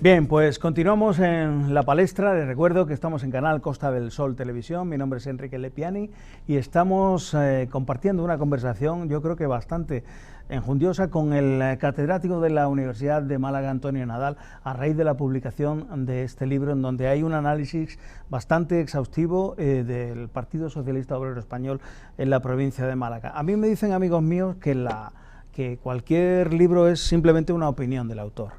Bien, pues continuamos en la palestra. Les recuerdo que estamos en Canal Costa del Sol Televisión. Mi nombre es Enrique Lepiani y estamos compartiendo una conversación, yo creo que bastante enjundiosa, con el catedrático de la Universidad de Málaga, Antonio Nadal, a raíz de la publicación de este libro, en donde hay un análisis bastante exhaustivo del Partido Socialista Obrero Español en la provincia de Málaga. A mí me dicen amigos míos que cualquier libro es simplemente una opinión del autor,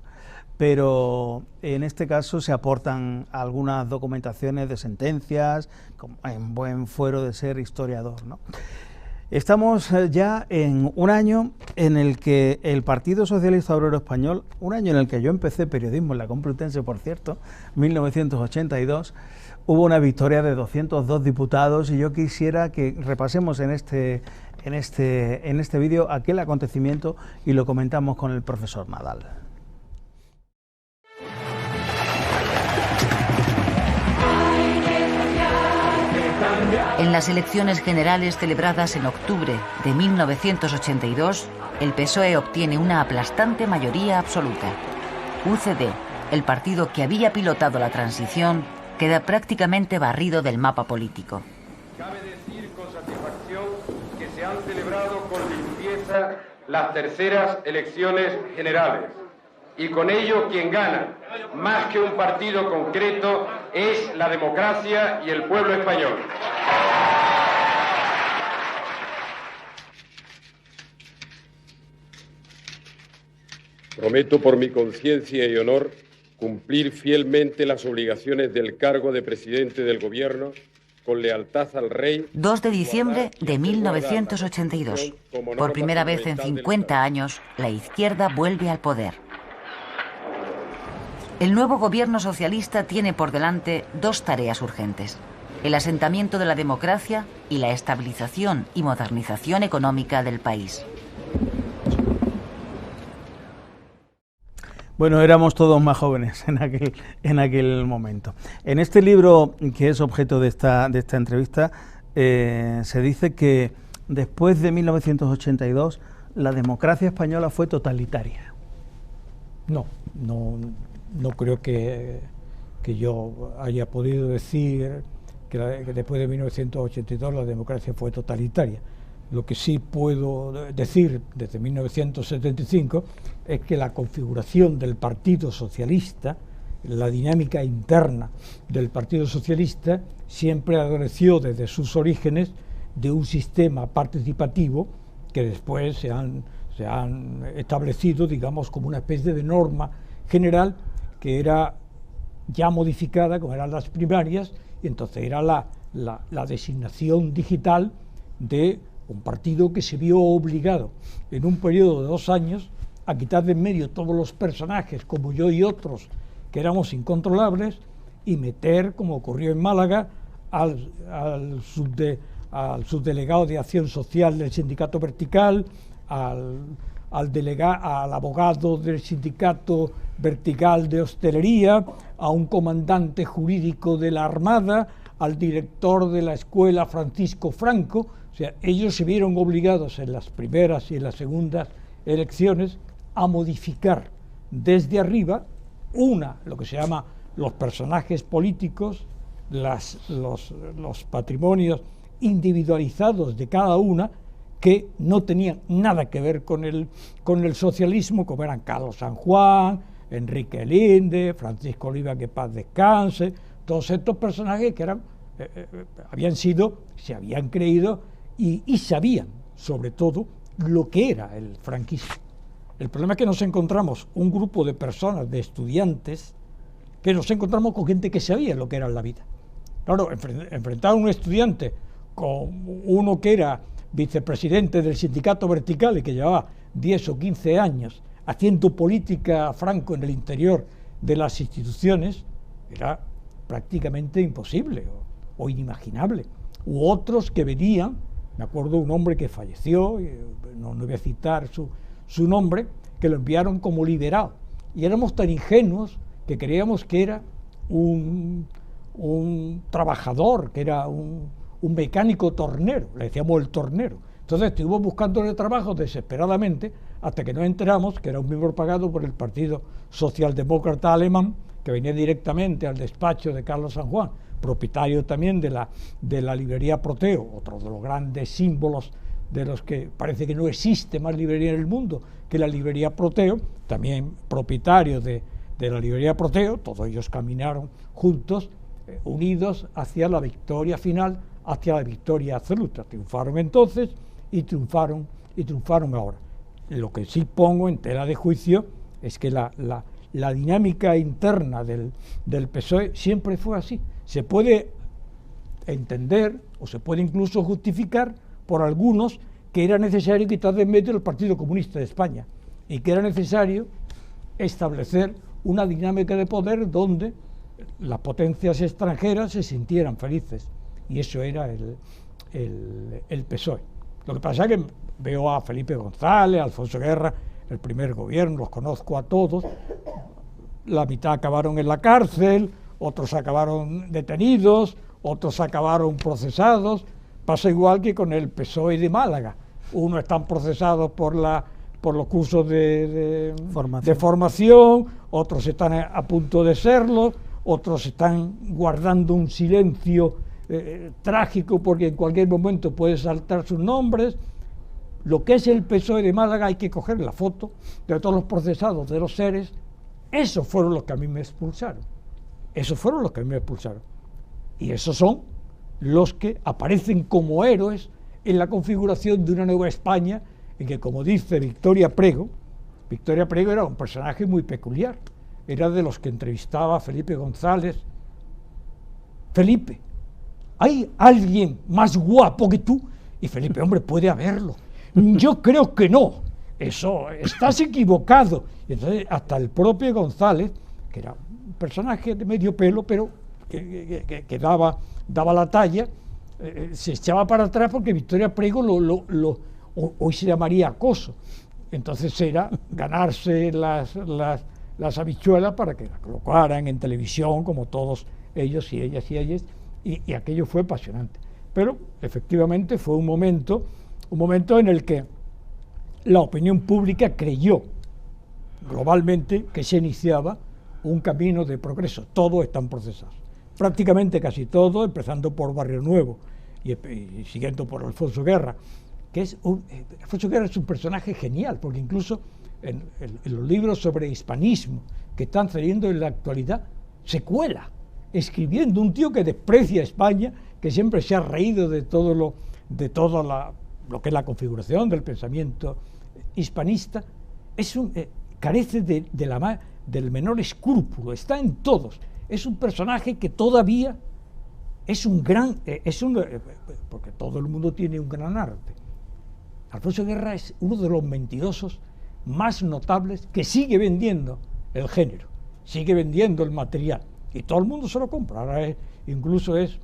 pero en este caso se aportan algunas documentaciones de sentencias, en buen fuero de ser historiador, ¿no? Estamos ya en un año en el que el Partido Socialista Obrero Español, un año en el que yo empecé periodismo en la Complutense, por cierto, 1982, hubo una victoria de 202 diputados, y yo quisiera que repasemos en este vídeo aquel acontecimiento y lo comentamos con el profesor Nadal. En las elecciones generales celebradas en octubre de 1982, el PSOE obtiene una aplastante mayoría absoluta. UCD, el partido que había pilotado la transición, queda prácticamente barrido del mapa político. Cabe decir con satisfacción que se han celebrado con limpieza las terceras elecciones generales. Y con ello quien gana, más que un partido concreto, es la democracia y el pueblo español. Prometo por mi conciencia y honor cumplir fielmente las obligaciones del cargo de presidente del Gobierno con lealtad al Rey. 2 de diciembre de 1982. Por primera vez en 50 años, la izquierda vuelve al poder. El nuevo gobierno socialista tiene por delante dos tareas urgentes: el asentamiento de la democracia y la estabilización y modernización económica del país. Bueno, éramos todos más jóvenes en aquel momento. En este libro, que es objeto de esta entrevista, se dice que después de 1982 la democracia española fue totalitaria. No creo que yo haya podido decir que después de 1982 la democracia fue totalitaria. Lo que sí puedo decir desde 1975 es que la configuración del Partido Socialista, la dinámica interna del Partido Socialista, siempre adoleció desde sus orígenes de un sistema participativo que después se han establecido, digamos, como una especie de norma general, que era ya modificada, como eran las primarias, y entonces era la designación digital de un partido que se vio obligado en un periodo de 2 años a quitar de en medio todos los personajes, como yo y otros, que éramos incontrolables, y meter, como ocurrió en Málaga, al subdelegado de Acción Social del Sindicato Vertical, al abogado del Sindicato Vertical de Hostelería, a un comandante jurídico de la Armada, al director de la Escuela Francisco Franco. O sea, ellos se vieron obligados en las primeras y en las segundas elecciones a modificar desde arriba lo que se llama los personajes políticos, los patrimonios individualizados de cada una, que no tenían nada que ver con el socialismo, como eran Carlos San Juan, Enrique Linde, Francisco Oliva, que paz descanse, todos estos personajes que se habían creído y sabían, sobre todo, lo que era el franquismo. El problema es que nos encontramos un grupo de personas, de estudiantes, que nos encontramos con gente que sabía lo que era la vida. Claro, enfrentar a un estudiante con uno que era vicepresidente del Sindicato Vertical y que llevaba 10 o 15 años haciendo política franco en el interior de las instituciones, era prácticamente imposible o inimaginable. U otros que venían, me acuerdo un hombre que falleció, no voy a citar su nombre, que lo enviaron como liberado, y éramos tan ingenuos que creíamos que era un trabajador, que era un mecánico tornero, le decíamos el tornero. Entonces estuvimos buscándole trabajo desesperadamente hasta que nos enteramos que era un miembro pagado por el Partido Socialdemócrata Alemán, que venía directamente al despacho de Carlos San Juan, propietario también de la librería Proteo, otro de los grandes símbolos de los que parece que no existe más librería en el mundo que la librería Proteo, también propietario de la librería Proteo. Todos ellos caminaron juntos, unidos hacia la victoria final, hacia la victoria absoluta. Triunfaron entonces y triunfaron ahora. Lo que sí pongo en tela de juicio es que la dinámica interna del PSOE siempre fue así. Se puede entender o se puede incluso justificar por algunos que era necesario quitar de en medio el Partido Comunista de España y que era necesario establecer una dinámica de poder donde las potencias extranjeras se sintieran felices, y eso era el PSOE. Lo que pasa es que veo a Felipe González, a Alfonso Guerra, el primer gobierno, los conozco a todos, la mitad acabaron en la cárcel, otros acabaron detenidos, otros acabaron procesados. Pasa igual que con el PSOE de Málaga. Unos están procesados por los cursos de formación, otros están a punto de serlo, otros están guardando un silencio trágico porque en cualquier momento puede saltar sus nombres. Lo que es el PSOE de Málaga, hay que coger la foto de todos los procesados, de los seres. Esos fueron los que a mí me expulsaron. Y esos son los que aparecen como héroes en la configuración de una nueva España, en que, como dice Victoria Prego era un personaje muy peculiar, era de los que entrevistaba a Felipe González. Felipe, ¿hay alguien más guapo que tú? Y Felipe, hombre, puede haberlo. Yo creo que no. Eso, estás equivocado. Y entonces hasta el propio González, que era un personaje de medio pelo, pero que daba la talla, se echaba para atrás porque Victoria Prego hoy se llamaría acoso. Entonces era ganarse las habichuelas para que la colocaran en televisión, como todos ellos y ellas, y aquello fue apasionante. Pero efectivamente fue un momento en el que la opinión pública creyó globalmente que se iniciaba un camino de progreso. Todos están procesados, prácticamente casi todos, empezando por Barrio Nuevo y siguiendo por Alfonso Guerra, Alfonso Guerra es un personaje genial, porque incluso en los libros sobre hispanismo que están saliendo en la actualidad, se cuela, escribiendo un tío que desprecia a España, que siempre se ha reído de todo lo que es la configuración del pensamiento hispanista, carece del menor escrúpulo, está en todos. Es un personaje que todavía es porque todo el mundo tiene un gran arte. Alfonso Guerra es uno de los mentirosos más notables que sigue vendiendo el género, sigue vendiendo el material, y todo el mundo se lo compra. Ahora incluso es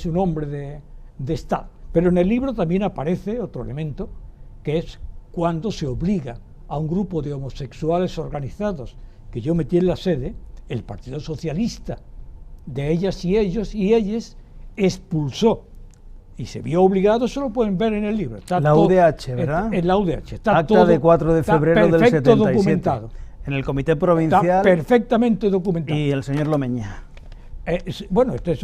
un hombre de Estado. Pero en el libro también aparece otro elemento, que es cuando se obliga a un grupo de homosexuales organizados que yo metí en la sede, el Partido Socialista, de ellas y ellos y ellas, expulsó y se vio obligado. Eso lo pueden ver en el libro. Está la todo, UDH, ¿verdad? En la UDH. Está Acta todo, de 4 de febrero del 77. Documentado. En el Comité Provincial. Está perfectamente documentado. Y el señor Lomeña. Bueno, este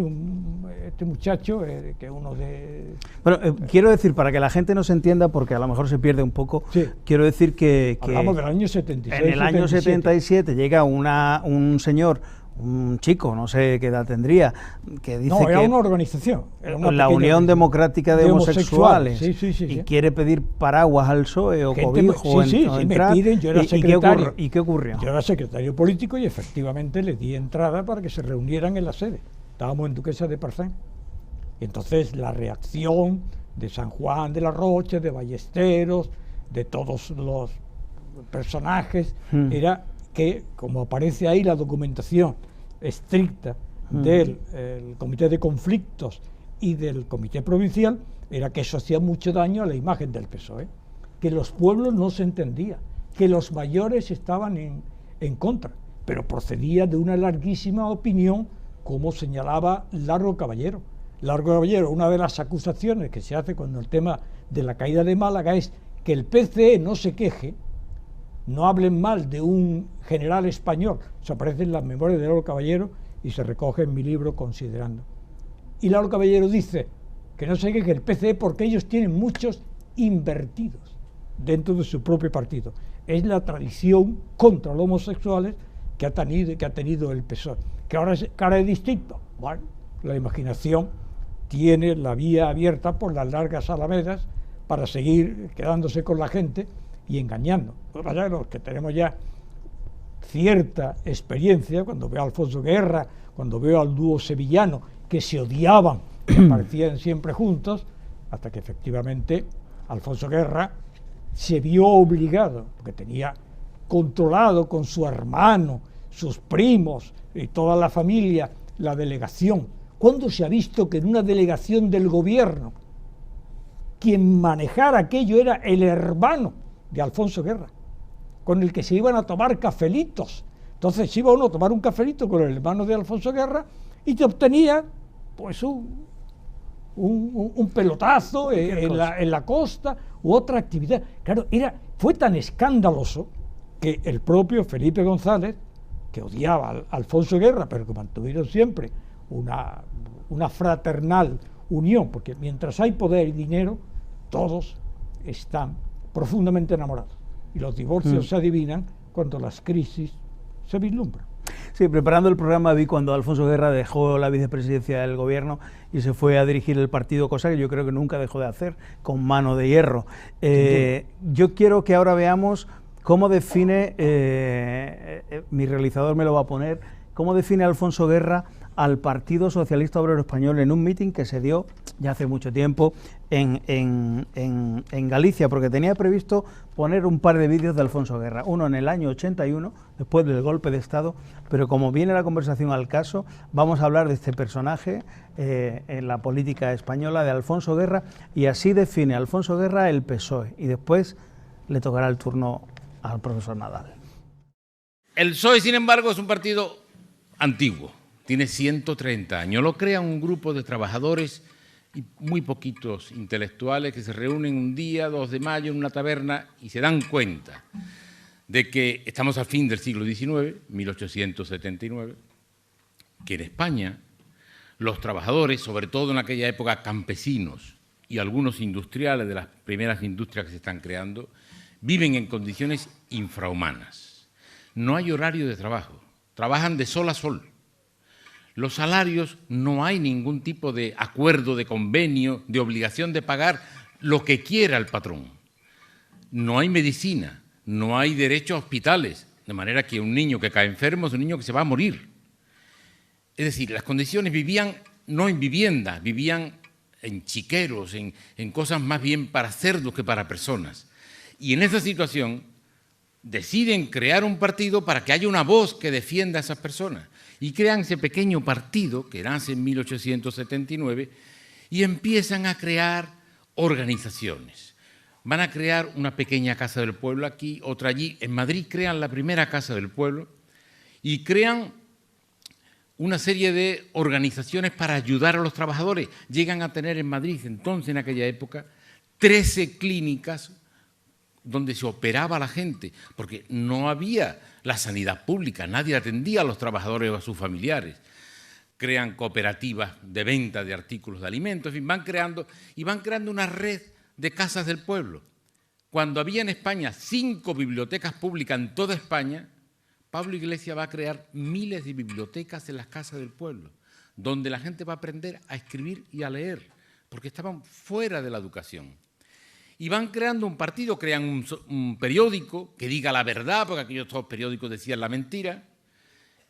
muchacho, que es uno de... Bueno, quiero decir, para que la gente nos entienda, porque a lo mejor se pierde un poco, sí. Quiero decir que hablamos del año 76. En el año 77 llega un señor, un chico, no sé qué edad tendría, que dice que... No, era una organización. Era la Unión Democrática de Homosexuales. Sí. Y quiere pedir paraguas al PSOE o cobijo. Sí, me piden, yo era secretario. ¿Y qué ocurrió? Yo era secretario político y efectivamente le di entrada para que se reunieran en la sede. Estábamos en Duquesa de Parcén. Y entonces la reacción de San Juan de la Rocha, de Ballesteros, de todos los personajes, era que, como aparece ahí la documentación estricta del Comité de Conflictos y del Comité Provincial, era que eso hacía mucho daño a la imagen del PSOE, que los pueblos no se entendían, que los mayores estaban en contra, pero procedía de una larguísima opinión, como señalaba Largo Caballero. Largo Caballero, una de las acusaciones que se hace cuando el tema de la caída de Málaga es que el PCE no se queje no hablen mal de un general español. Eso aparece en las memorias de Lauro Caballero y se recoge en mi libro Considerando. Y Lauro Caballero dice que no se queje el PCE porque ellos tienen muchos invertidos dentro de su propio partido. Es la tradición contra los homosexuales que ha tenido el PSOE. Que ahora es distinto. Bueno, la imaginación tiene la vía abierta por las largas alamedas para seguir quedándose con la gente y engañando. Los que tenemos ya cierta experiencia, cuando veo a Alfonso Guerra, cuando veo al dúo sevillano, que se odiaban, que aparecían siempre juntos, hasta que efectivamente Alfonso Guerra se vio obligado, porque tenía controlado con su hermano, sus primos y toda la familia, la delegación. ¿Cuándo se ha visto que en una delegación del gobierno quien manejara aquello era el hermano de Alfonso Guerra, con el que se iban a tomar cafelitos? Entonces iba uno a tomar un cafelito con el hermano de Alfonso Guerra y te obtenía pues un pelotazo en la costa u otra actividad. Claro, fue tan escandaloso que el propio Felipe González, que odiaba a Alfonso Guerra, pero que mantuvieron siempre una fraternal unión, porque mientras hay poder y dinero, todos están profundamente enamorados. Y los divorcios se adivinan cuando las crisis se vislumbran. Sí, preparando el programa vi cuando Alfonso Guerra dejó la vicepresidencia del gobierno y se fue a dirigir el partido, cosa que yo creo que nunca dejó de hacer, con mano de hierro. Yo quiero que ahora veamos cómo define, mi realizador me lo va a poner, cómo define Alfonso Guerra al Partido Socialista Obrero Español en un mitin que se dio ya hace mucho tiempo en Galicia, porque tenía previsto poner un par de vídeos de Alfonso Guerra, uno en el año 81, después del golpe de Estado, pero como viene la conversación al caso, vamos a hablar de este personaje en la política española, de Alfonso Guerra, y así define Alfonso Guerra el PSOE, y después le tocará el turno al profesor Nadal. El PSOE, sin embargo, es un partido antiguo. Tiene 130 años. Lo crea un grupo de trabajadores y muy poquitos intelectuales que se reúnen un día, 2 de mayo, en una taberna y se dan cuenta de que estamos al fin del siglo XIX, 1879, que en España los trabajadores, sobre todo en aquella época campesinos y algunos industriales de las primeras industrias que se están creando, viven en condiciones infrahumanas. No hay horario de trabajo, trabajan de sol a sol. Los salarios, no hay ningún tipo de acuerdo, de convenio, de obligación de pagar lo que quiera el patrón. No hay medicina, no hay derecho a hospitales, de manera que un niño que cae enfermo es un niño que se va a morir. Es decir, las condiciones vivían no en vivienda, vivían en chiqueros, en cosas más bien para cerdos que para personas. Y en esa situación deciden crear un partido para que haya una voz que defienda a esas personas. Y crean ese pequeño partido, que nace en 1879, y empiezan a crear organizaciones. Van a crear una pequeña casa del pueblo aquí, otra allí. En Madrid crean la primera casa del pueblo y crean una serie de organizaciones para ayudar a los trabajadores. Llegan a tener en Madrid, entonces, en aquella época, 13 clínicas donde se operaba a la gente, porque no había la sanidad pública, nadie atendía a los trabajadores o a sus familiares. Crean cooperativas de venta de artículos de alimentos, en fin, van creando una red de casas del pueblo. Cuando había en España 5 bibliotecas públicas en toda España, Pablo Iglesias va a crear miles de bibliotecas en las casas del pueblo, donde la gente va a aprender a escribir y a leer, porque estaban fuera de la educación. Y van creando un partido, crean un periódico que diga la verdad, porque aquellos todos periódicos decían la mentira,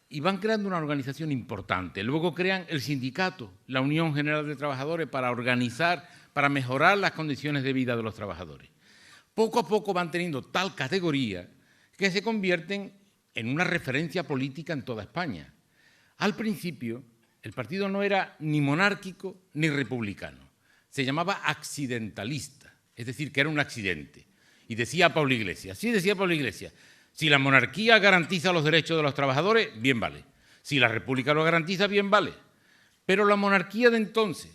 y van creando una organización importante. Luego crean el sindicato, la Unión General de Trabajadores, para organizar, para mejorar las condiciones de vida de los trabajadores. Poco a poco van teniendo tal categoría que se convierten en una referencia política en toda España. Al principio, el partido no era ni monárquico ni republicano, se llamaba accidentalista. Es decir, que era un accidente. Y decía Pablo Iglesias, sí decía Pablo Iglesias, si la monarquía garantiza los derechos de los trabajadores, bien vale. Si la república lo garantiza, bien vale. Pero la monarquía de entonces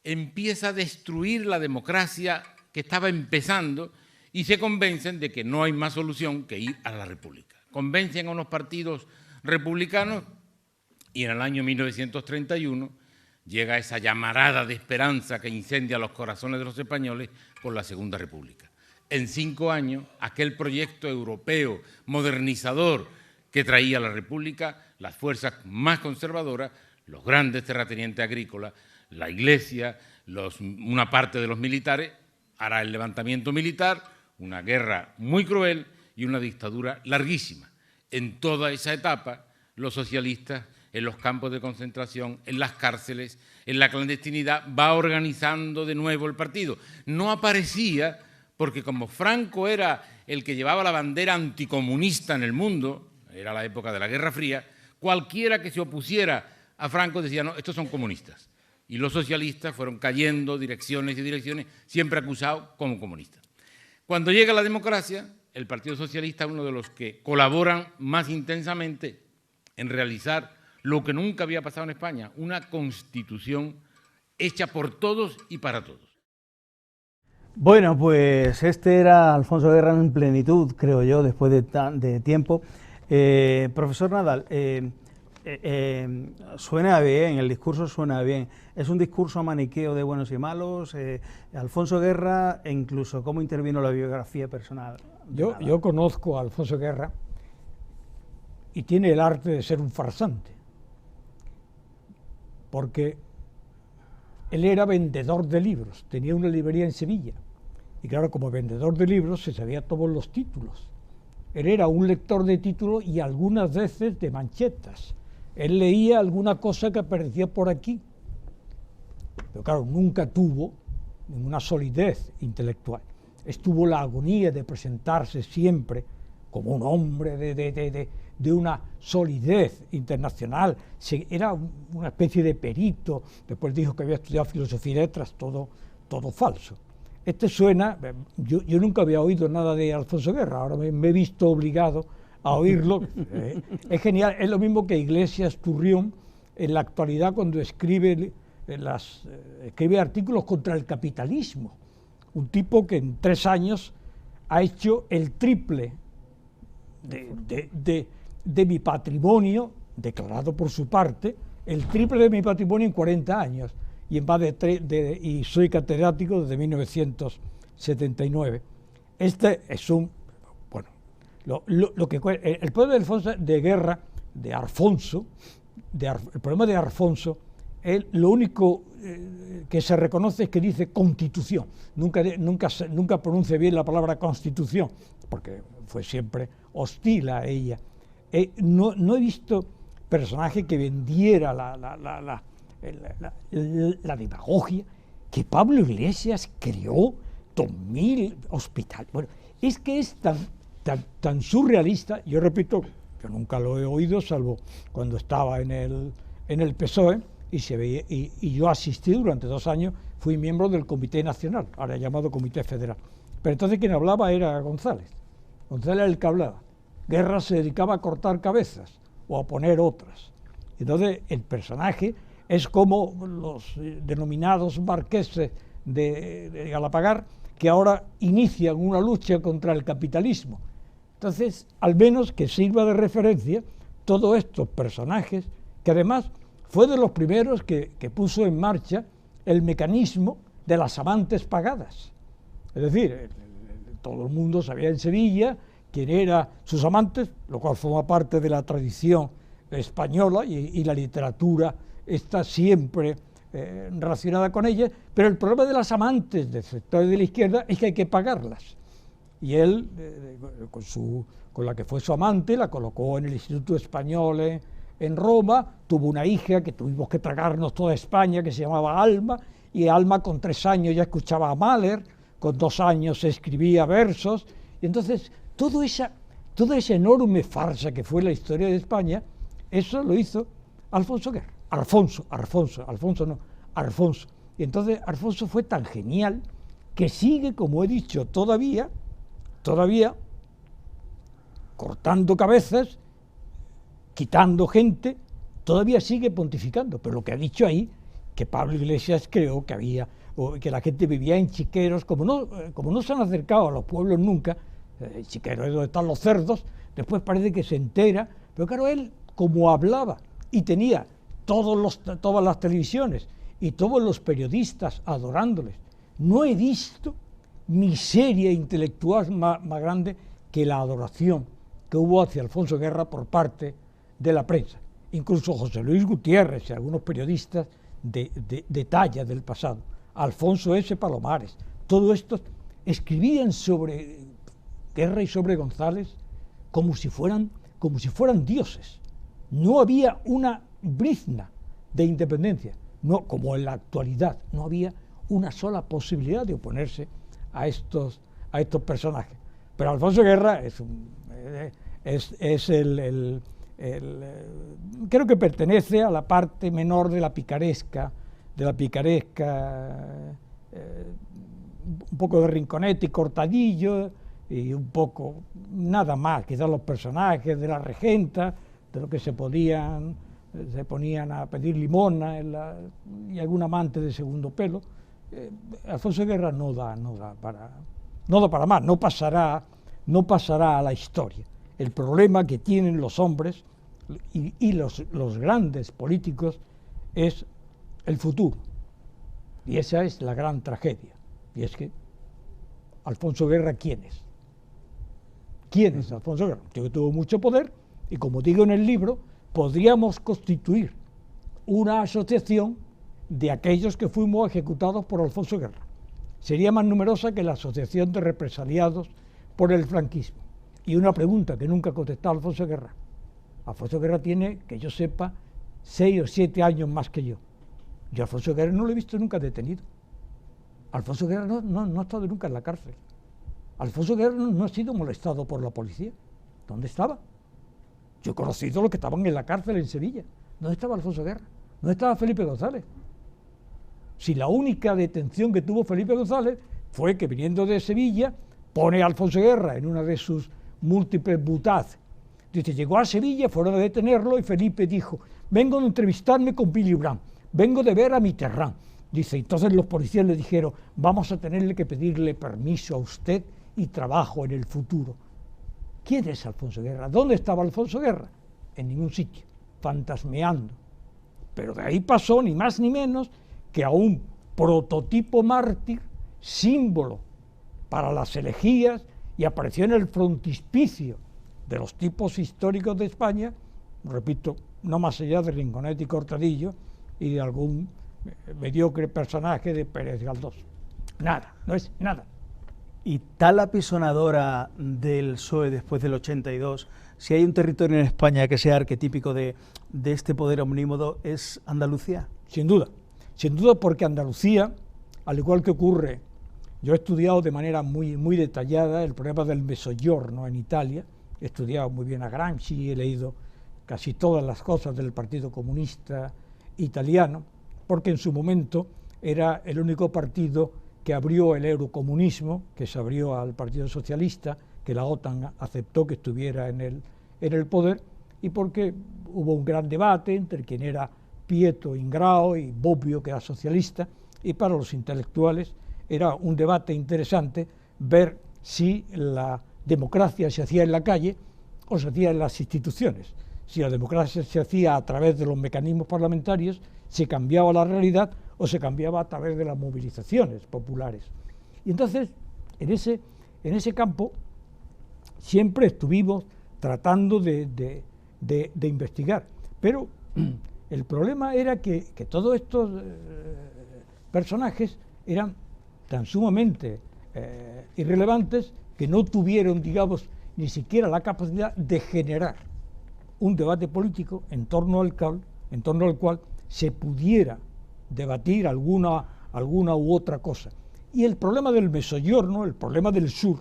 empieza a destruir la democracia que estaba empezando y se convencen de que no hay más solución que ir a la República. Convencen a unos partidos republicanos y en el año 1931 llega esa llamarada de esperanza que incendia los corazones de los españoles por la Segunda República. En 5 años, aquel proyecto europeo modernizador que traía la República, las fuerzas más conservadoras, los grandes terratenientes agrícolas, la Iglesia, una parte de los militares, hará el levantamiento militar, una guerra muy cruel y una dictadura larguísima. En toda esa etapa, los socialistas, en los campos de concentración, en las cárceles, en la clandestinidad, va organizando de nuevo el partido. No aparecía porque como Franco era el que llevaba la bandera anticomunista en el mundo, era la época de la Guerra Fría, cualquiera que se opusiera a Franco decía, no, estos son comunistas. Y los socialistas fueron cayendo direcciones y direcciones, siempre acusados como comunistas. Cuando llega la democracia, el Partido Socialista es uno de los que colaboran más intensamente en realizar lo que nunca había pasado en España, una constitución hecha por todos y para todos. Bueno, pues este era Alfonso Guerra en plenitud, creo yo, después de tiempo. Profesor Nadal, suena bien, el discurso suena bien. Es un discurso maniqueo de buenos y malos. Alfonso Guerra, e incluso cómo intervino la biografía personal. Yo conozco a Alfonso Guerra y tiene el arte de ser un farsante, porque él era vendedor de libros, tenía una librería en Sevilla, y claro, como vendedor de libros se sabía todos los títulos. Él era un lector de títulos y algunas veces de manchetas. Él leía alguna cosa que aparecía por aquí, pero claro, nunca tuvo ninguna solidez intelectual. Estuvo la agonía de presentarse siempre como un hombre de una solidez internacional. Era una especie de perito, después dijo que había estudiado filosofía y letras, todo falso. Este suena, yo nunca había oído nada de Alfonso Guerra, ahora me he visto obligado a oírlo. Es genial, es lo mismo que Iglesias Turrión en la actualidad cuando escribe artículos contra el capitalismo. Un tipo que en 3 años ha hecho el triple de mi patrimonio, declarado por su parte, el triple de mi patrimonio en 40 años, y y soy catedrático desde 1979. Este es el problema de Guerra, el problema de Alfonso, lo único que se reconoce es que dice constitución, nunca pronuncia bien la palabra constitución, porque fue siempre hostil a ella. No he visto personaje que vendiera la demagogia, que Pablo Iglesias creó 2000 hospitales. Bueno, es que es tan surrealista. Yo repito, yo nunca lo he oído, salvo cuando estaba en el PSOE, y se veía, y yo asistí durante 2 años, fui miembro del Comité Nacional, ahora llamado Comité Federal. Pero entonces quien hablaba era González. González era el que hablaba. Guerra se dedicaba a cortar cabezas o a poner otras. Entonces el personaje es como los denominados marqueses de Galapagar, que ahora inician una lucha contra el capitalismo. Entonces, al menos que sirva de referencia todos estos personajes, que además fue de los primeros que puso en marcha el mecanismo de las amantes pagadas. Es decir, todo el mundo sabía en Sevilla quién eran sus amantes, lo cual forma parte de la tradición española y la literatura está siempre relacionada con ella, pero el problema de las amantes del sector de la izquierda es que hay que pagarlas. Y él, con la que fue su amante, la colocó en el Instituto Español en Roma, tuvo una hija que tuvimos que tragarnos toda España, que se llamaba Alma, y Alma con 3 años ya escuchaba a Mahler, con 2 años escribía versos, y entonces toda esa enorme farsa que fue la historia de España, eso lo hizo Alfonso Guerra. Alfonso. Y entonces Alfonso fue tan genial que sigue, como he dicho, todavía cortando cabezas, quitando gente, todavía sigue pontificando. Pero lo que ha dicho ahí, que Pablo Iglesias creó que había o que la gente vivía en chiqueros, como no se han acercado a los pueblos nunca, chiqueros es donde están los cerdos, después parece que se entera, pero claro, él, como hablaba y tenía todas las televisiones y todos los periodistas adorándoles, no he visto miseria intelectual más grande que la adoración que hubo hacia Alfonso Guerra por parte de la prensa. Incluso José Luis Gutiérrez y algunos periodistas de talla del pasado, Alfonso S. Palomares, todo esto escribían sobre Guerra y sobre González como si fueran dioses. No había una brizna de independencia, no como en la actualidad, no había una sola posibilidad de oponerse a estos personajes. Pero Alfonso Guerra creo que pertenece a la parte menor de la picaresca, un poco de Rinconete y Cortadillo, y un poco, nada más, quizás los personajes de la regenta, de lo que se ponían a pedir limona y algún amante de segundo pelo. Alfonso Guerra no da para más, no pasará a la historia. El problema que tienen los hombres y los grandes políticos es el futuro, y esa es la gran tragedia. Y es que Alfonso Guerra, ¿quién es? ¿Quién es Alfonso Guerra? Que tuvo mucho poder, y como digo en el libro, podríamos constituir una asociación de aquellos que fuimos ejecutados por Alfonso Guerra. Sería más numerosa que la asociación de represaliados por el franquismo. Y una pregunta que nunca ha contestado Alfonso Guerra. Alfonso Guerra tiene, que yo sepa, 6 o 7 años más que yo. Yo a Alfonso Guerra no lo he visto nunca detenido. Alfonso Guerra no ha estado nunca en la cárcel. Alfonso Guerra no ha sido molestado por la policía. ¿Dónde estaba? Yo he conocido a los que estaban en la cárcel en Sevilla. ¿Dónde estaba Alfonso Guerra? ¿Dónde estaba Felipe González? Si la única detención que tuvo Felipe González fue que, viniendo de Sevilla, pone a Alfonso Guerra en una de sus múltiples butaz. Dice, llegó a Sevilla, fueron a detenerlo y Felipe dijo, vengo de entrevistarme con Willy Brandt, vengo de ver a Mitterrand. Dice, entonces los policías le dijeron, vamos a tenerle que pedirle permiso a usted y trabajo en el futuro. ¿Quién es Alfonso Guerra? ¿Dónde estaba Alfonso Guerra? En ningún sitio, fantasmeando. Pero de ahí pasó ni más ni menos que a un prototipo mártir, símbolo para las herejías, y apareció en el frontispicio de los tipos históricos de España, repito, no más allá de Rinconete y Cortadillo y de algún mediocre personaje de Pérez Galdós. Nada, no es nada. Y tal apisonadora del PSOE después del 82, si hay un territorio en España que sea arquetípico de este poder omnímodo, ¿es Andalucía? Sin duda porque Andalucía, al igual que ocurre, yo he estudiado de manera muy detallada el problema del Mezzogiorno en Italia, he estudiado muy bien a Gramsci, he leído casi todas las cosas del Partido Comunista Italiano, porque en su momento era el único partido que abrió el eurocomunismo, que se abrió al Partido Socialista, que la OTAN aceptó que estuviera en el poder, y porque hubo un gran debate entre quien era Pietro Ingrao y Bobbio, que era socialista, y para los intelectuales era un debate interesante ver si la democracia se hacía en la calle o se hacía en las instituciones. Si la democracia se hacía a través de los mecanismos parlamentarios, se cambiaba la realidad o se cambiaba a través de las movilizaciones populares. Y entonces, en ese campo, siempre estuvimos tratando de investigar. Pero el problema era que todos estos personajes eran tan sumamente irrelevantes que no tuvieron, digamos, ni siquiera la capacidad de generar un debate político en torno al cual se pudiera debatir alguna u otra cosa. Y el problema del Mezzogiorno, el problema del sur,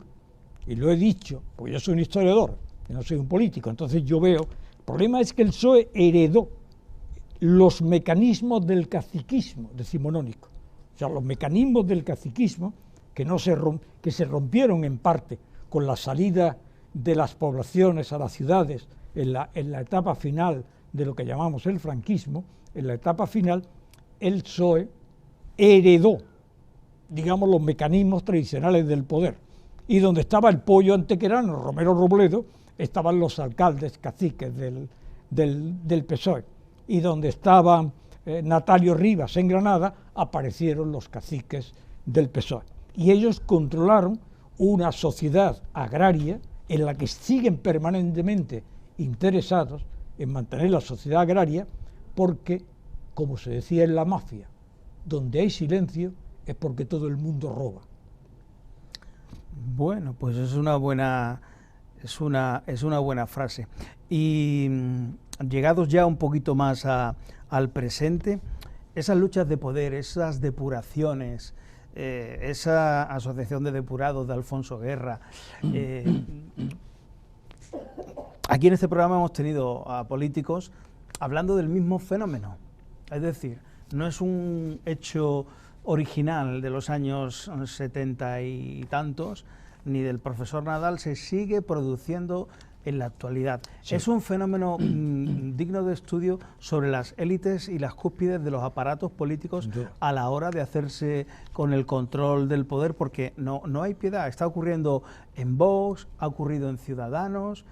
y lo he dicho, porque yo soy un historiador, y no soy un político, entonces yo veo, el problema es que el PSOE heredó los mecanismos del caciquismo decimonónico, o sea, los mecanismos del caciquismo que se rompieron en parte con la salida de las poblaciones a las ciudades en la etapa final de lo que llamamos el franquismo. En la etapa final el PSOE heredó digamos, los mecanismos tradicionales del poder. Y donde estaba el pollo antequerano, Romero Robledo, estaban los alcaldes, caciques del PSOE. Y donde estaba Natalio Rivas en Granada, aparecieron los caciques del PSOE. Y ellos controlaron una sociedad agraria en la que siguen permanentemente interesados en mantener la sociedad agraria, porque, como se decía en la mafia, donde hay silencio es porque todo el mundo roba. Bueno, pues es una buena frase. Y llegados ya un poquito más al presente, esas luchas de poder, esas depuraciones, esa asociación de depurados de Alfonso Guerra. Aquí en este programa hemos tenido a políticos hablando del mismo fenómeno. Es decir, no es un hecho original de los años 70 y tantos, ni del profesor Nadal, se sigue produciendo en la actualidad. Sí. Es un fenómeno digno de estudio sobre las élites y las cúspides de los aparatos políticos a la hora de hacerse con el control del poder, porque no hay piedad. Está ocurriendo en Vox, ha ocurrido en Ciudadanos,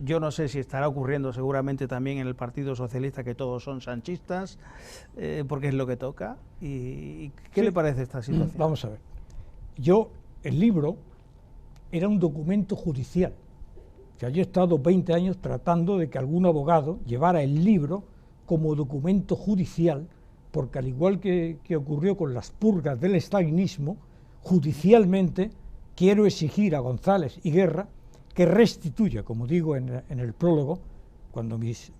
yo no sé si estará ocurriendo seguramente también en el Partido Socialista, que todos son sanchistas, porque es lo que toca. ¿Y qué le parece esta situación? Vamos a ver. El libro era un documento judicial. O sea, yo he estado 20 años tratando de que algún abogado llevara el libro como documento judicial, porque al igual que ocurrió con las purgas del estalinismo, judicialmente quiero exigir a González y Guerra que restituya, como digo en el prólogo, cuando mis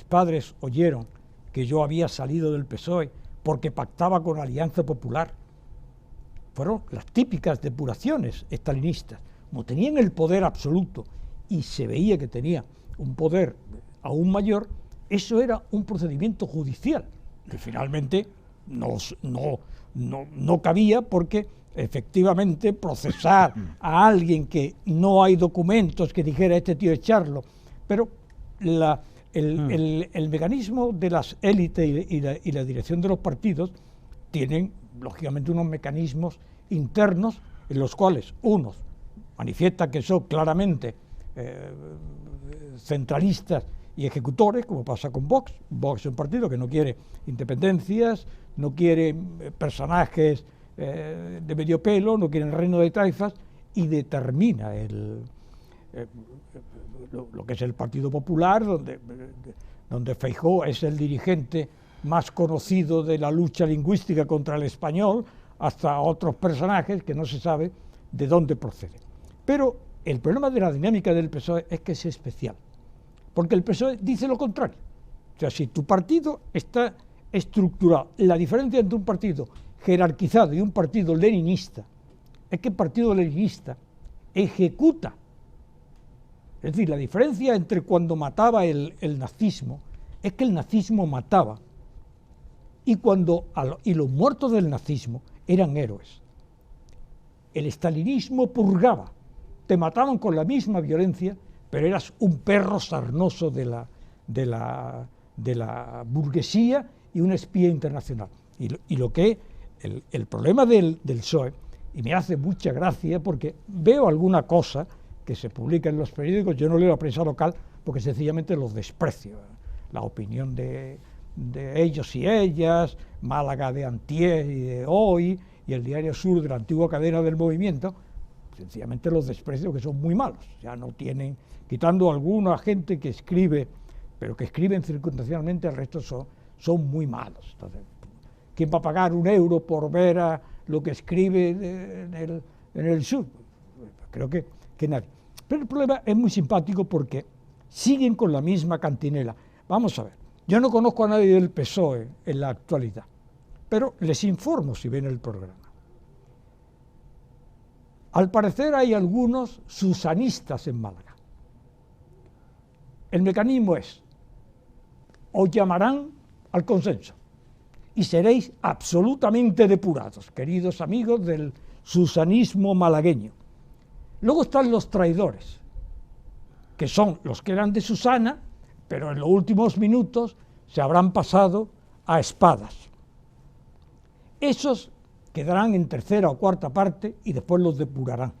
padres oyeron que yo había salido del PSOE porque pactaba con Alianza Popular, fueron las típicas depuraciones estalinistas. Como tenían el poder absoluto y se veía que tenía un poder aún mayor, eso era un procedimiento judicial, que finalmente no cabía, porque efectivamente procesar a alguien que no hay documentos que dijera este tío echarlo, pero el mecanismo de las élites y la dirección de los partidos tienen lógicamente unos mecanismos internos en los cuales unos manifiestan que son claramente centralistas y ejecutores, como pasa con Vox. Vox es un partido que no quiere independencias, no quiere personajes de medio pelo, no quiere el reino de taifas, y determina lo que es el Partido Popular, donde Feijóo es el dirigente más conocido de la lucha lingüística contra el español, hasta otros personajes que no se sabe de dónde proceden. Pero el problema de la dinámica del PSOE es que es especial, porque el PSOE dice lo contrario. O sea, si tu partido está estructurado, la diferencia entre un partido jerarquizado y un partido leninista es que el partido leninista ejecuta. Es decir, la diferencia entre cuando mataba el nazismo es que el nazismo mataba, y los muertos del nazismo eran héroes. El estalinismo purgaba, te mataban con la misma violencia, pero eras un perro sarnoso de la burguesía y un espía internacional. Y lo que el problema del PSOE, y me hace mucha gracia porque veo alguna cosa que se publica en los periódicos, yo no leo la prensa local porque sencillamente los desprecio. La opinión de ellos y ellas, Málaga de antier y de hoy, y el Diario Sur de la antigua cadena del movimiento, sencillamente los desprecio, que son muy malos. Ya no tienen, quitando alguna gente que escribe, pero que escriben circunstancialmente, el resto son muy malos. Entonces, ¿quién va a pagar €1 por ver a lo que escribe en el Sur? Creo que nadie. Pero el problema es muy simpático porque siguen con la misma cantinela. Vamos a ver, yo no conozco a nadie del PSOE en la actualidad, pero les informo si ven el programa. Al parecer hay algunos susanistas en Málaga. El mecanismo es, os llamarán al consenso y seréis absolutamente depurados, queridos amigos del susanismo malagueño. Luego están los traidores, que son los que eran de Susana, pero en los últimos minutos se habrán pasado a espadas. Esos quedarán en tercera o cuarta parte y después los depurarán.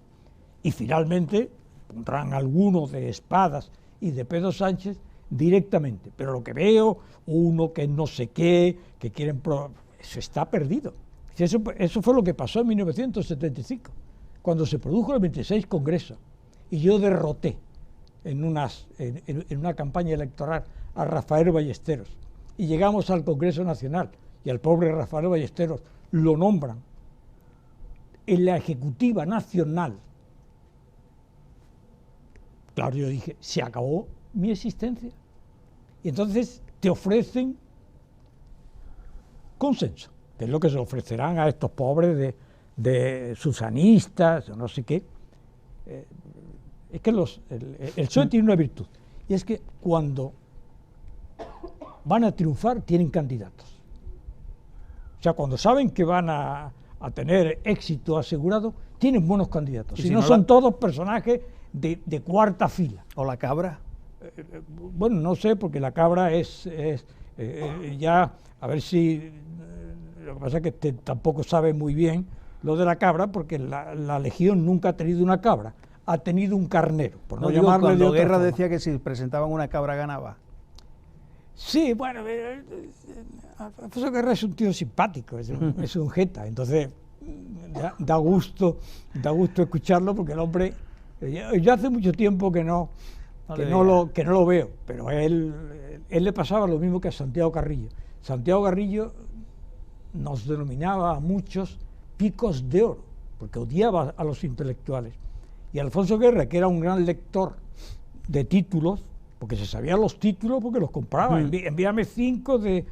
Y finalmente pondrán algunos de Espadas y de Pedro Sánchez directamente. Pero lo que veo, uno que no sé qué, que quieren... Eso está perdido. Eso fue lo que pasó en 1975, cuando se produjo el 26 Congreso. Y yo derroté en una campaña electoral a Rafael Ballesteros. Y llegamos al Congreso Nacional y al pobre Rafael Ballesteros lo nombran en la Ejecutiva Nacional. Claro, yo dije, se acabó mi existencia. Y entonces te ofrecen consenso, que es lo que se ofrecerán a estos pobres de susanistas o no sé qué. Es que el PSOE tiene una virtud, y es que cuando van a triunfar tienen candidatos. O sea, cuando saben que van a tener éxito asegurado, tienen buenos candidatos. Si no son todos personajes de cuarta fila. ¿O la cabra? Bueno, no sé, porque la cabra es ya, a ver si... Lo que pasa es que tampoco sabe muy bien lo de la cabra, porque la Legión nunca ha tenido una cabra, ha tenido un carnero, por no llamarlo de otra forma. Guerra decía que si presentaban una cabra ganaba. Sí, bueno, Alfonso Guerra es un tío simpático, es un jeta, entonces da gusto escucharlo, porque el hombre, yo hace mucho tiempo que no lo veo, pero él le pasaba lo mismo que a Santiago Carrillo. Santiago Carrillo nos denominaba a muchos picos de oro, porque odiaba a los intelectuales. Y Alfonso Guerra, que era un gran lector de títulos, porque se sabían los títulos porque los compraba. Envíame 5 de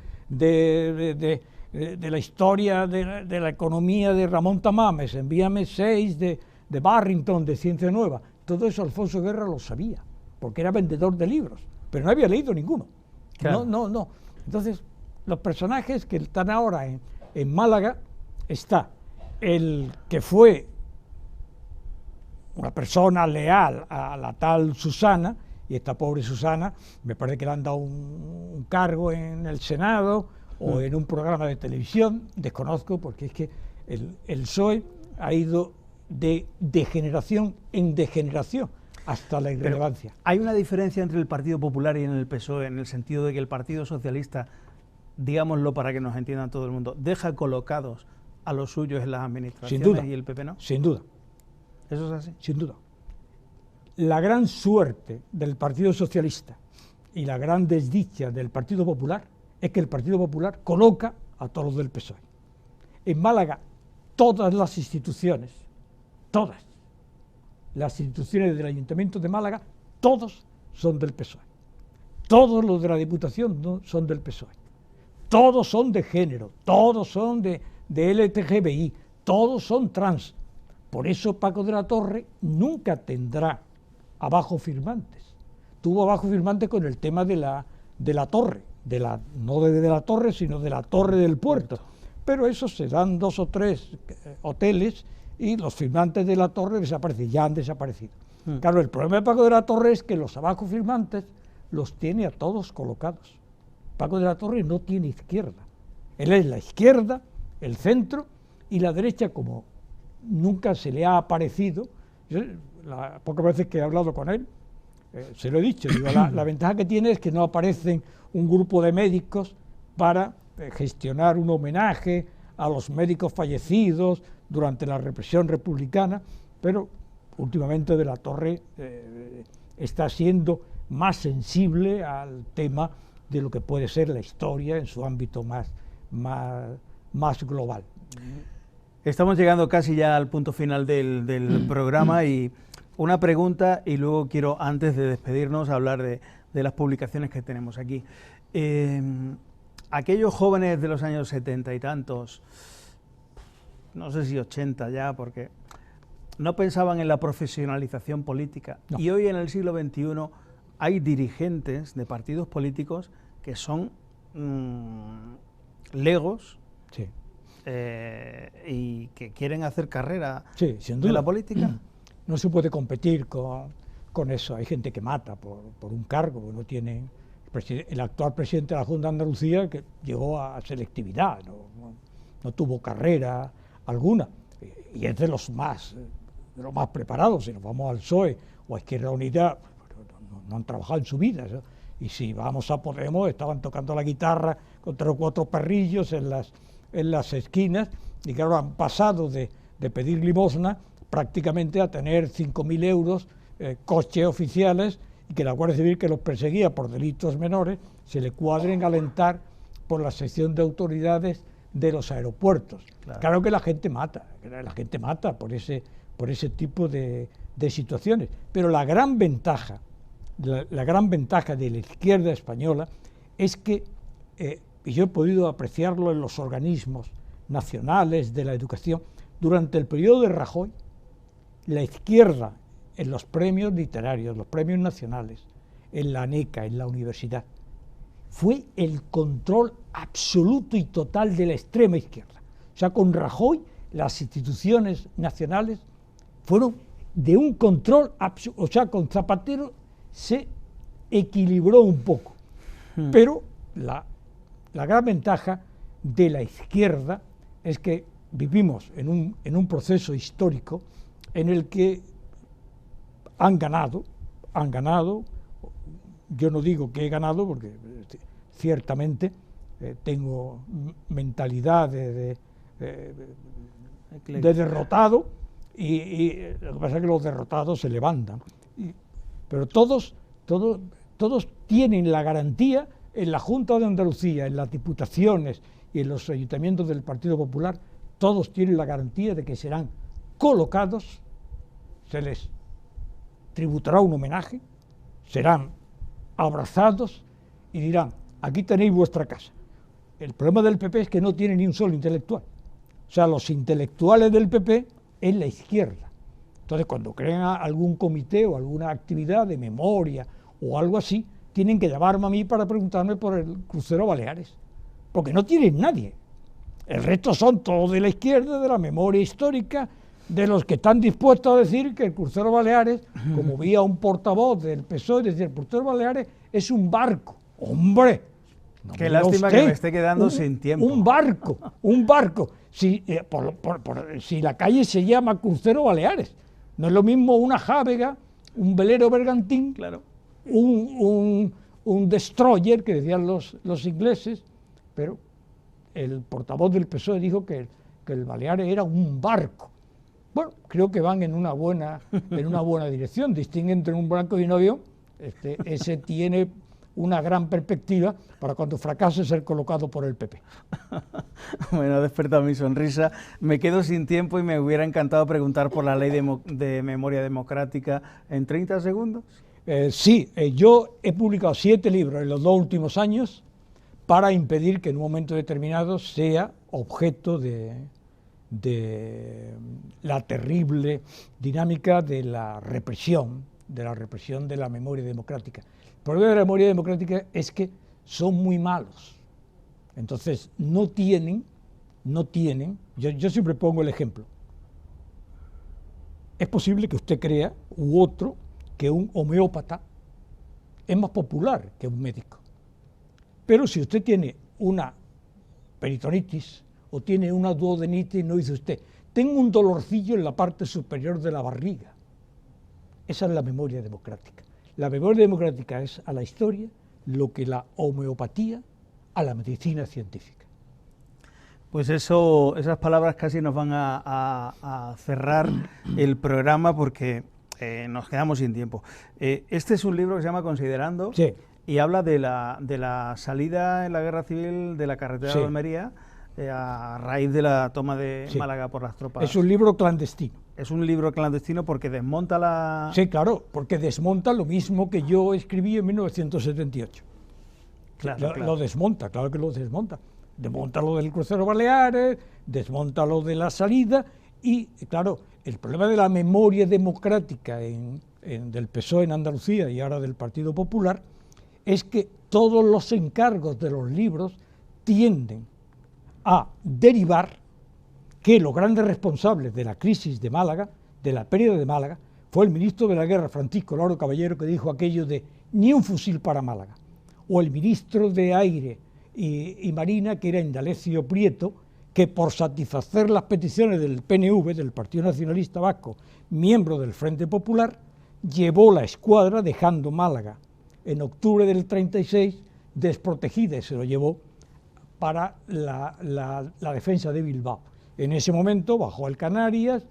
la historia de la economía de Ramón Tamames, envíame 6 de Barrington, de Ciencia Nueva. Todo eso Alfonso Guerra lo sabía, porque era vendedor de libros, pero no había leído ninguno. Claro. No. Entonces, los personajes que están ahora en Málaga, está el que fue una persona leal a la tal Susana, y esta pobre Susana, me parece que le han dado un cargo en el Senado o en un programa de televisión, desconozco, porque es que el PSOE ha ido de generación en degeneración hasta la irrelevancia. Pero hay una diferencia entre el Partido Popular y en el PSOE, en el sentido de que el Partido Socialista, digámoslo para que nos entiendan todo el mundo, deja colocados a los suyos en las administraciones. Sin duda, y el PP no. Sin duda. ¿Eso es así? Sin duda. La gran suerte del Partido Socialista y la gran desdicha del Partido Popular es que el Partido Popular coloca a todos los del PSOE. En Málaga, todas las instituciones del Ayuntamiento de Málaga, todos son del PSOE. Todos los de la Diputación son del PSOE. Todos son de género, todos son de LGTBI, todos son trans. Por eso Paco de la Torre nunca tendrá abajo firmantes. Tuvo abajo firmantes con el tema de la torre, no de la torre, sino de la torre del puerto. Pero eso se dan 2 o 3 hoteles y los firmantes de la torre desaparecen, ya han desaparecido. Claro, el problema de Paco de la Torre es que los abajo firmantes los tiene a todos colocados. Paco de la Torre no tiene izquierda. Él es la izquierda, el centro y la derecha, como nunca se le ha aparecido. Yo, las pocas veces que he hablado con él, se lo he dicho, digo, la ventaja que tiene es que no aparecen un grupo de médicos para gestionar un homenaje a los médicos fallecidos durante la represión republicana, pero últimamente de la Torre está siendo más sensible al tema de lo que puede ser la historia en su ámbito más global. Estamos llegando casi ya al punto final del programa, y una pregunta, y luego quiero, antes de despedirnos, hablar de las publicaciones que tenemos aquí. Aquellos jóvenes de los años 70 y tantos, no sé si 80 ya, porque no pensaban en la profesionalización política. No. Y hoy, en el siglo XXI, hay dirigentes de partidos políticos que son legos, sí, y que quieren hacer carrera, sí, sin duda, de la política. No se puede competir con eso. Hay gente que mata por un cargo, no tiene... El actual presidente de la Junta de Andalucía, que llegó a selectividad, no tuvo carrera alguna, y es de los más preparados. Si nos vamos al PSOE o a Izquierda Unida, no han trabajado en su vida, ¿no? Y si vamos a Podemos, estaban tocando la guitarra con 3 o 4 perrillos en las esquinas, y claro, han pasado de pedir limosna prácticamente a tener 5.000 euros, coches oficiales, y que la Guardia Civil, que los perseguía por delitos menores, se le cuadren a alentar por la sección de autoridades de los aeropuertos. Claro que la gente mata por ese tipo de situaciones, pero la gran ventaja de la izquierda española es que, y yo he podido apreciarlo en los organismos nacionales de la educación, durante el periodo de Rajoy, la izquierda en los premios literarios, los premios nacionales, en la ANECA, en la universidad, fue el control absoluto y total de la extrema izquierda. O sea, con Rajoy las instituciones nacionales fueron de un control absoluto. O sea, con Zapatero se equilibró un poco. Pero la gran ventaja de la izquierda es que vivimos en un proceso histórico en el que han ganado, yo no digo que he ganado porque ciertamente tengo mentalidad de derrotado, y lo que pasa es que los derrotados se levantan. Pero todos tienen la garantía en la Junta de Andalucía, en las diputaciones y en los ayuntamientos del Partido Popular, todos tienen la garantía de que serán colocados, se les tributará un homenaje, serán abrazados y dirán: aquí tenéis vuestra casa. El problema del PP es que no tiene ni un solo intelectual. O sea, los intelectuales del PP es la izquierda. Entonces, cuando crean algún comité o alguna actividad de memoria o algo así, tienen que llamarme a mí para preguntarme por el crucero Baleares, porque no tienen nadie. El resto son todos de la izquierda, de la memoria histórica, de los que están dispuestos a decir que el crucero Baleares, como vi a un portavoz del PSOE decir, el crucero Baleares es un barco. ¡Hombre! No, qué lástima que me esté quedando sin tiempo. Un barco. Si la calle se llama Crucero Baleares, no es lo mismo una jávega, un velero bergantín, claro, un destroyer, que decían los ingleses, pero el portavoz del PSOE dijo que el Baleares era un barco. Bueno, creo que van en una buena dirección, distinguen entre un barco y un avión. Ese tiene una gran perspectiva para cuando fracase ser colocado por el PP. Bueno, ha despertado mi sonrisa. Me quedo sin tiempo y me hubiera encantado preguntar por la ley de memoria democrática en 30 segundos. Yo he publicado 7 libros en los 2 últimos años para impedir que en un momento determinado sea objeto de la terrible dinámica de la represión de la memoria democrática. El problema de la memoria democrática es que son muy malos. Entonces, no tienen, yo siempre pongo el ejemplo. Es posible que usted crea, u otro, que un homeópata es más popular que un médico. Pero si usted tiene una peritonitis o tiene una duodenitis, no dice usted, tengo un dolorcillo en la parte superior de la barriga. Esa es la memoria democrática. La memoria democrática es a la historia lo que la homeopatía a la medicina científica. Pues esas palabras casi nos van a cerrar el programa porque nos quedamos sin tiempo. Este es un libro que se llama Considerando, sí, y habla de la salida en la guerra civil de la carretera, sí, de Almería a raíz de la toma de, sí, Málaga por las tropas. Es un libro clandestino. Es un libro clandestino porque desmonta la... Sí, claro, porque desmonta lo mismo que yo escribí en 1978. Claro. Lo desmonta, claro que lo desmonta. Desmonta lo del crucero Baleares, desmonta lo de la salida y, claro, el problema de la memoria democrática del PSOE en Andalucía y ahora del Partido Popular es que todos los encargos de los libros tienden a derivar que los grandes responsables de la crisis de Málaga, de la pérdida de Málaga, fue el ministro de la Guerra, Francisco Lauro Caballero, que dijo aquello de ni un fusil para Málaga, o el ministro de Aire y Marina, que era Indalecio Prieto, que por satisfacer las peticiones del PNV, del Partido Nacionalista Vasco, miembro del Frente Popular, llevó la escuadra dejando Málaga en octubre del 36 desprotegida y se lo llevó para la defensa de Bilbao. En ese momento bajó el Canarias,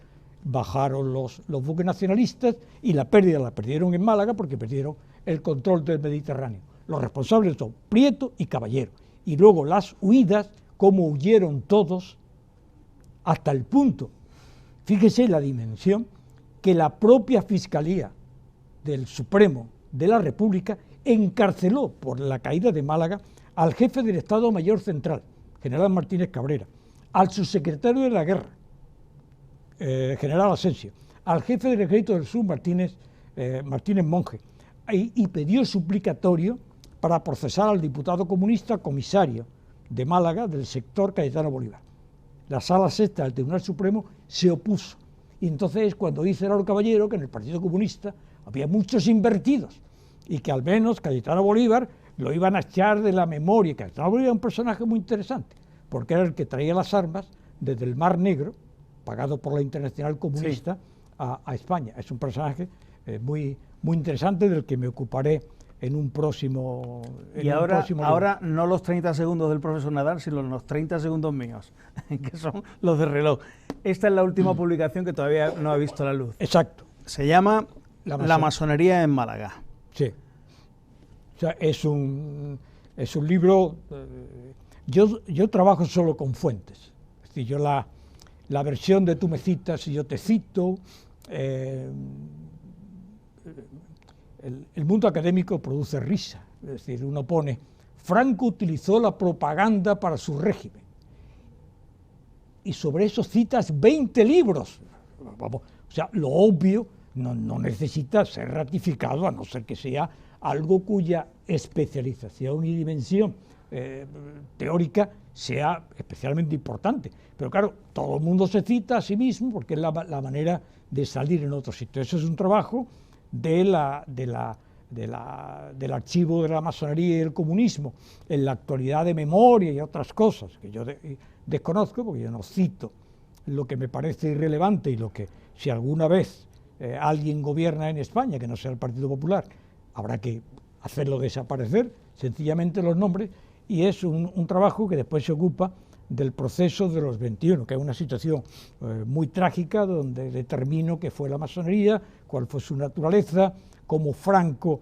bajaron los buques nacionalistas y la pérdida la perdieron en Málaga porque perdieron el control del Mediterráneo. Los responsables son Prieto y Caballero. Y luego las huidas, como huyeron todos, hasta el punto, fíjese la dimensión, que la propia Fiscalía del Supremo de la República encarceló por la caída de Málaga al jefe del Estado Mayor Central, general Martínez Cabrera, al subsecretario de la Guerra, general Asensio, al jefe del Ejército del Sur, Martínez Monge, y pidió suplicatorio para procesar al diputado comunista comisario de Málaga del sector Cayetano Bolívar. La Sala Sexta del Tribunal Supremo se opuso, y entonces es cuando dice Lauro Caballero que en el Partido Comunista había muchos invertidos y que al menos Cayetano Bolívar lo iban a echar de la memoria. Cayetano Bolívar era un personaje muy interesante, porque era el que traía las armas desde el Mar Negro, pagado por la Internacional Comunista, sí, a España. Es un personaje muy interesante del que me ocuparé en un próximo... Y ahora no los 30 segundos del profesor Nadal, sino los 30 segundos míos, que son los de reloj. Esta es la última publicación que todavía no ha visto la luz. Exacto. Se llama La masonería en Málaga. Sí. O sea, es un libro... Yo trabajo solo con fuentes. Es decir, yo la versión de tú me citas y yo te cito... El mundo académico produce risa, es decir, uno pone, Franco utilizó la propaganda para su régimen, y sobre eso citas 20 libros. Vamos, o sea, lo obvio no necesita ser ratificado, a no ser que sea algo cuya especialización y dimensión teórica sea especialmente importante. Pero claro, todo el mundo se cita a sí mismo porque es la manera de salir en otros sitios. Eso es un trabajo del archivo de la masonería y el comunismo, en la actualidad de memoria y otras cosas que yo desconozco, porque yo no cito lo que me parece irrelevante y lo que, si alguna vez alguien gobierna en España, que no sea el Partido Popular, habrá que hacerlo desaparecer, sencillamente los nombres, y es un trabajo que después se ocupa del proceso de los 21, que es una situación muy trágica, donde determino qué fue la masonería, cuál fue su naturaleza, cómo Franco,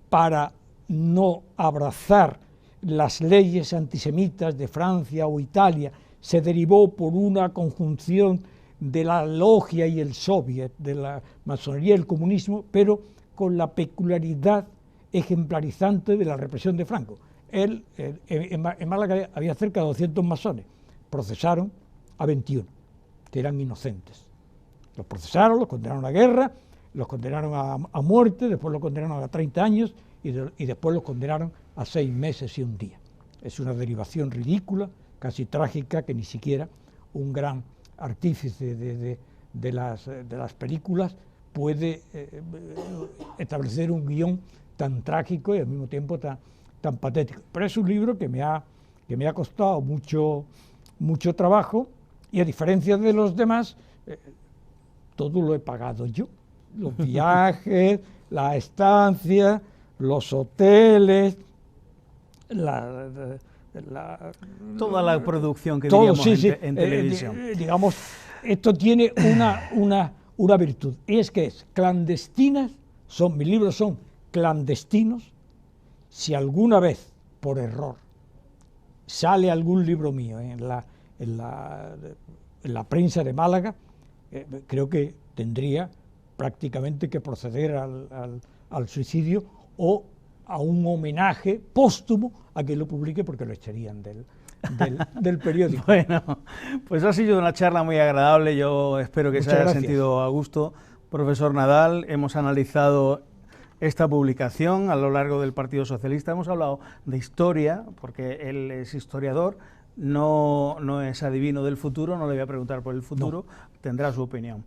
para no abrazar las leyes antisemitas de Francia o Italia, se derivó por una conjunción de la logia y el soviet, de la masonería y el comunismo, pero con la peculiaridad ejemplarizante de la represión de Franco. En Málaga había cerca de 200 masones, procesaron a 21, que eran inocentes. Los procesaron, los condenaron a guerra, los condenaron a muerte, después los condenaron a 30 años y después los condenaron a 6 meses y un día. Es una derivación ridícula, casi trágica, que ni siquiera un gran artífice de las películas puede establecer un guión tan trágico y al mismo tiempo tan patético. Pero es un libro que me ha costado mucho trabajo, y a diferencia de los demás, todo lo he pagado yo. Los viajes, la estancia, los hoteles, toda la producción que diríamos en televisión. Digamos, esto tiene una virtud, y es que es clandestinas, mis libros son clandestinos. Si alguna vez, por error, sale algún libro mío en la prensa de Málaga, creo que tendría prácticamente que proceder al suicidio o a un homenaje póstumo a quien lo publique, porque lo echarían del periódico. Bueno, pues ha sido una charla muy agradable, yo espero que se haya sentido a gusto. Profesor Nadal, hemos analizado esta publicación a lo largo del Partido Socialista, hemos hablado de historia, porque él es historiador, no es adivino del futuro, no le voy a preguntar por el futuro, no. Tendrá su opinión.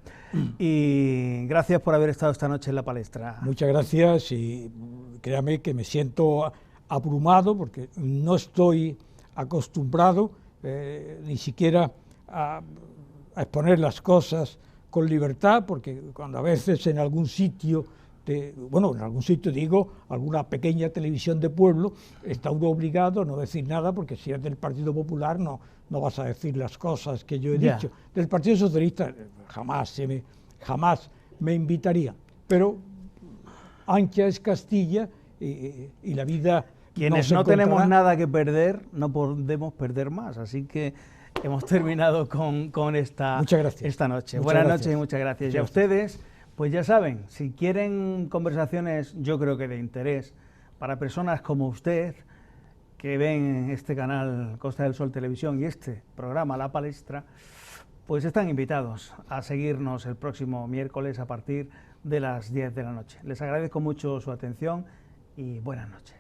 Y gracias por haber estado esta noche en la palestra. Muchas gracias, y créame que me siento abrumado porque no estoy acostumbrado ni siquiera a exponer las cosas con libertad, porque cuando a veces en algún sitio, alguna pequeña televisión de pueblo, está uno obligado a no decir nada, porque si es del Partido Popular no vas a decir las cosas que yo he dicho. Del Partido Socialista jamás me invitaría, pero ancha es Castilla y la vida... Quienes no tenemos nada que perder, no podemos perder más, así que hemos terminado con esta noche. Buenas noches y muchas gracias. Y a ustedes, pues ya saben, si quieren conversaciones, yo creo que de interés, para personas como usted, que ven este canal Costa del Sol Televisión y este programa La Palestra, pues están invitados a seguirnos el próximo miércoles a partir de las 10 de la noche. Les agradezco mucho su atención y buenas noches.